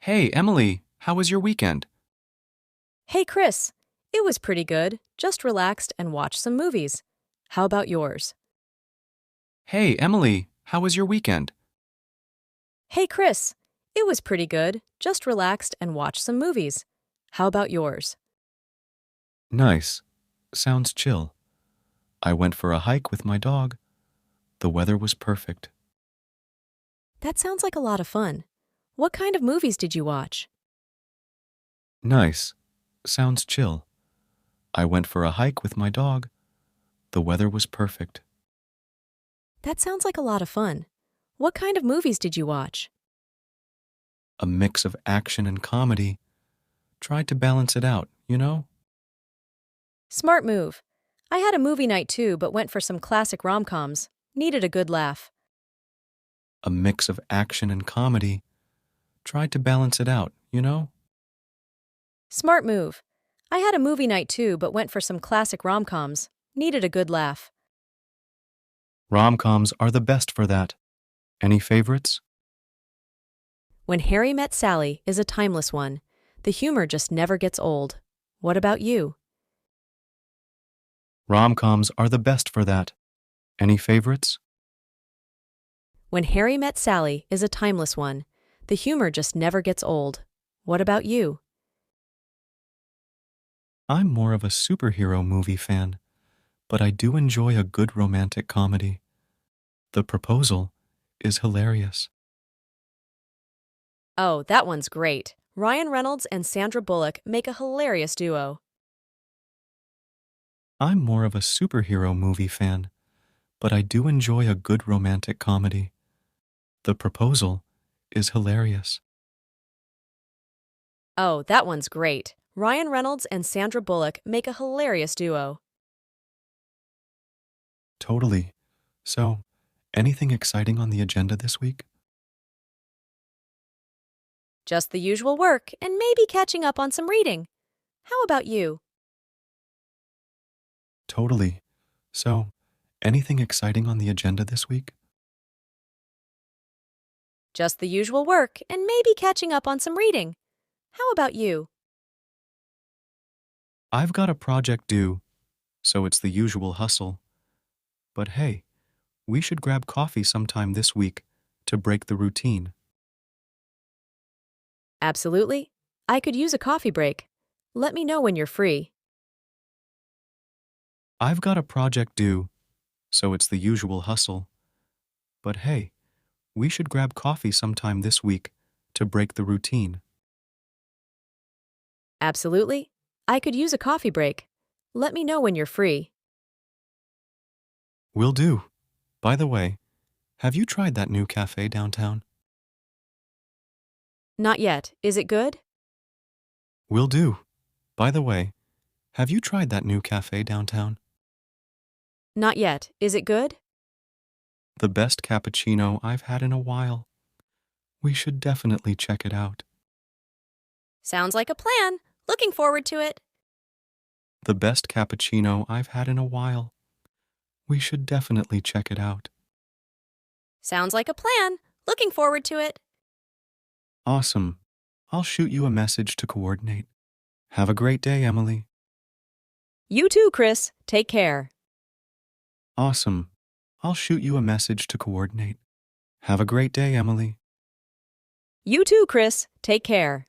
Hey, Emily, how was your weekend? Hey, Chris. It was pretty good. Just relaxed and watched some movies. How about yours? Hey, Emily, how was your weekend? Hey, Chris. It was pretty good. Just relaxed and watched some movies. How about yours? Nice. Sounds chill. I went for a hike with my dog. The weather was perfect. That sounds like a lot of fun. What kind of movies did you watch? Nice. Sounds chill. I went for a hike with my dog. The weather was perfect. That sounds like a lot of fun. What kind of movies did you watch? A mix of action and comedy. Tried to balance it out, you know? Smart move. I had a movie night too, but went for some classic rom-coms. Needed a good laugh. A mix of action and comedy. Tried to balance it out, you know? Smart move. I had a movie night too, but went for some classic rom-coms. Needed a good laugh. Rom-coms are the best for that. Any favorites? When Harry Met Sally is a timeless one. The humor just never gets old. What about you? Rom-coms are the best for that. Any favorites? When Harry Met Sally is a timeless one. The humor just never gets old. What about you? I'm more of a superhero movie fan, but I do enjoy a good romantic comedy. The Proposal is hilarious. Oh, that one's great. Ryan Reynolds and Sandra Bullock make a hilarious duo. I'm more of a superhero movie fan, but I do enjoy a good romantic comedy. The Proposal is hilarious. Oh, that one's great. Ryan Reynolds and Sandra Bullock make a hilarious duo. Totally. So, anything exciting on the agenda this week? Just the usual work and maybe catching up on some reading. How about you? Totally. So, anything exciting on the agenda this week? Just the usual work and maybe catching up on some reading. How about you? I've got a project due, so it's the usual hustle. But hey, we should grab coffee sometime this week to break the routine. Absolutely. I could use a coffee break. Let me know when you're free. I've got a project due, so it's the usual hustle. But hey, we should grab coffee sometime this week to break the routine. Absolutely. I could use a coffee break. Let me know when you're free. Will do. By the way, have you tried that new cafe downtown? Not yet. Is it good? Will do. By the way, have you tried that new cafe downtown? Not yet. Is it good? The best cappuccino I've had in a while. We should definitely check it out. Sounds like a plan. Looking forward to it. The best cappuccino I've had in a while. We should definitely check it out. Sounds like a plan. Looking forward to it. Awesome. I'll shoot you a message to coordinate. Have a great day, Emily. You too, Chris. Take care. Awesome. I'll shoot you a message to coordinate. Have a great day, Emily. You too, Chris. Take care.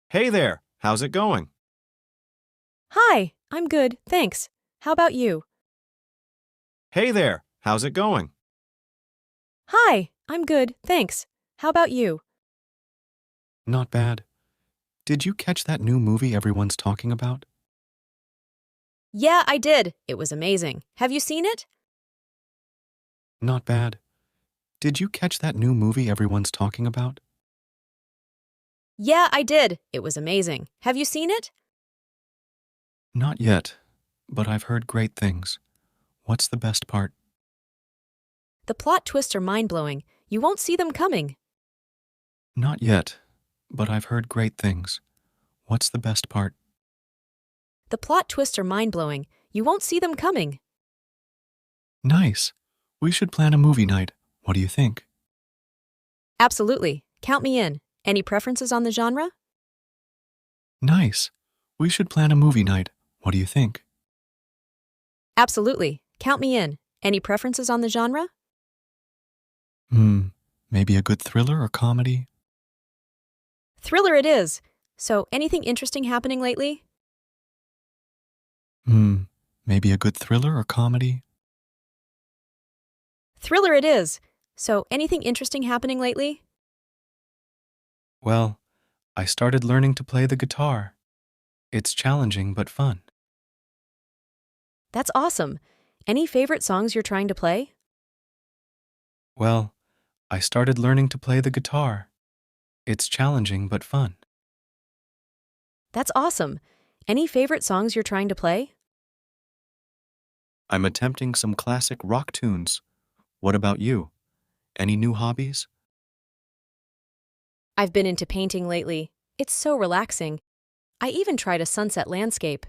Hey there, how's it going? Hi, I'm good, thanks. How about you? Hey there, how's it going? Hi, I'm good, thanks. How about you? Not bad. Did you catch that new movie everyone's talking about? Yeah, I did. It was amazing. Have you seen it? Not bad. Did you catch that new movie everyone's talking about? Yeah, I did. It was amazing. Have you seen it? Not yet, but I've heard great things. What's the best part? The plot twists are mind-blowing. You won't see them coming. Not yet, but I've heard great things. What's the best part? The plot twists are mind-blowing. You won't see them coming. Nice. We should plan a movie night. What do you think? Absolutely. Count me in. Any preferences on the genre? Nice. We should plan a movie night. What do you think? Absolutely. Count me in. Any preferences on the genre? Hmm, maybe a good thriller or comedy? Thriller it is. So, anything interesting happening lately? Hmm, maybe a good thriller or comedy? Thriller it is. So, anything interesting happening lately? Well, I started learning to play the guitar. It's challenging but fun. That's awesome. Any favorite songs you're trying to play? Well, I started learning to play the guitar. It's challenging but fun. That's awesome. Any favorite songs you're trying to play? I'm attempting some classic rock tunes. What about you? Any new hobbies? I've been into painting lately. It's so relaxing. I even tried a sunset landscape.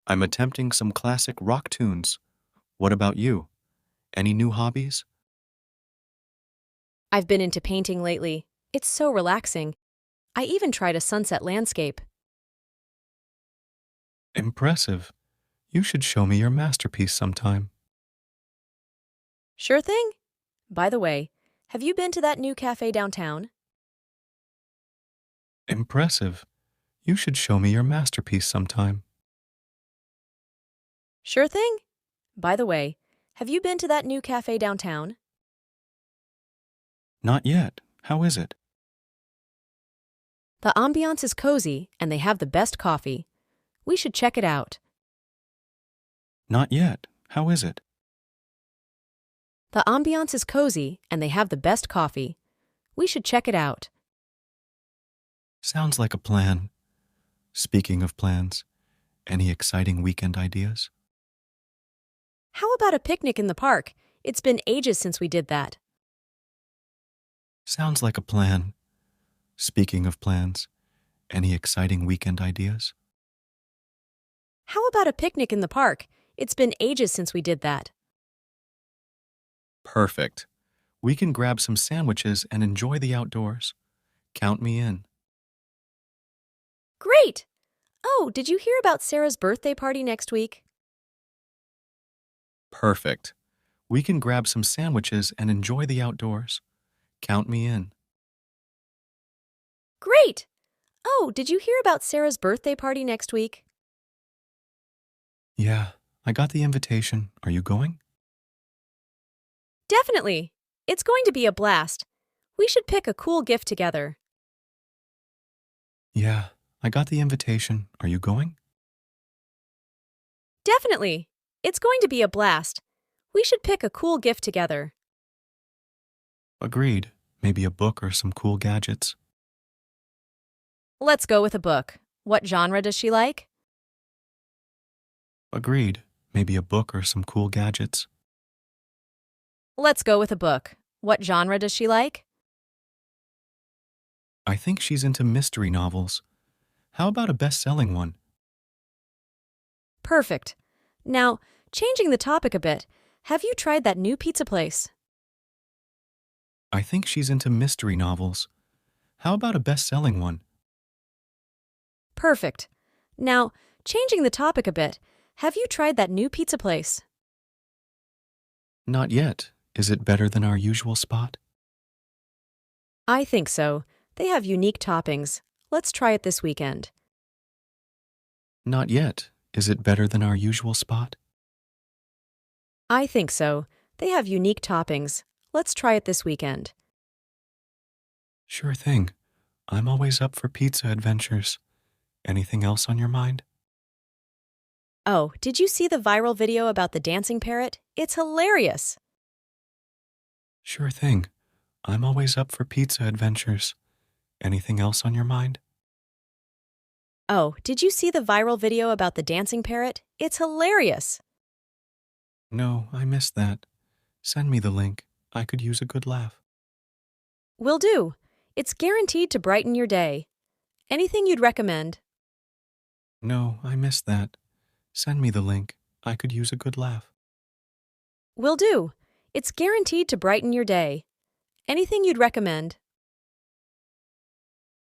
I'm attempting some classic rock tunes. What about you? Any new hobbies? I've been into painting lately. It's so relaxing. I even tried a sunset landscape. Impressive. You should show me your masterpiece sometime. Sure thing. By the way, have you been to that new cafe downtown? Impressive. You should show me your masterpiece sometime. Sure thing. By the way, have you been to that new cafe downtown? Not yet. How is it? The ambiance is cozy and they have the best coffee. We should check it out. Not yet. How is it? The ambiance is cozy and they have the best coffee. We should check it out. Sounds like a plan. Speaking of plans, any exciting weekend ideas? How about a picnic in the park? It's been ages since we did that. Sounds like a plan. Speaking of plans, any exciting weekend ideas? How about a picnic in the park? It's been ages since we did that. Perfect. We can grab some sandwiches and enjoy the outdoors. Count me in. Great! Oh, did you hear about Sarah's birthday party next week? Perfect. We can grab some sandwiches and enjoy the outdoors. Count me in. Great! Oh, did you hear about Sarah's birthday party next week? Yeah, I got the invitation. Are you going? Definitely! It's going to be a blast. We should pick a cool gift together. Yeah, I got the invitation. Are you going? Definitely! It's going to be a blast. We should pick a cool gift together. Agreed. Maybe a book or some cool gadgets. Let's go with a book. What genre does she like? Agreed. Maybe a book or some cool gadgets. Let's go with a book. What genre does she like? I think she's into mystery novels. How about a best-selling one? Perfect. Now, changing the topic a bit, have you tried that new pizza place? I think she's into mystery novels. How about a best-selling one? Perfect. Now, changing the topic a bit, have you tried that new pizza place? Not yet. Is it better than our usual spot? I think so. They have unique toppings. Let's try it this weekend. Not yet. Is it better than our usual spot? I think so. They have unique toppings. Let's try it this weekend. Sure thing. I'm always up for pizza adventures. Anything else on your mind? Oh, did you see the viral video about the dancing parrot? It's hilarious. Sure thing. I'm always up for pizza adventures. Anything else on your mind? Oh, did you see the viral video about the dancing parrot? It's hilarious. No, I missed that. Send me the link. I could use a good laugh. Will do. It's guaranteed to brighten your day. Anything you'd recommend? No, I missed that. Send me the link. I could use a good laugh. Will do. It's guaranteed to brighten your day. Anything you'd recommend?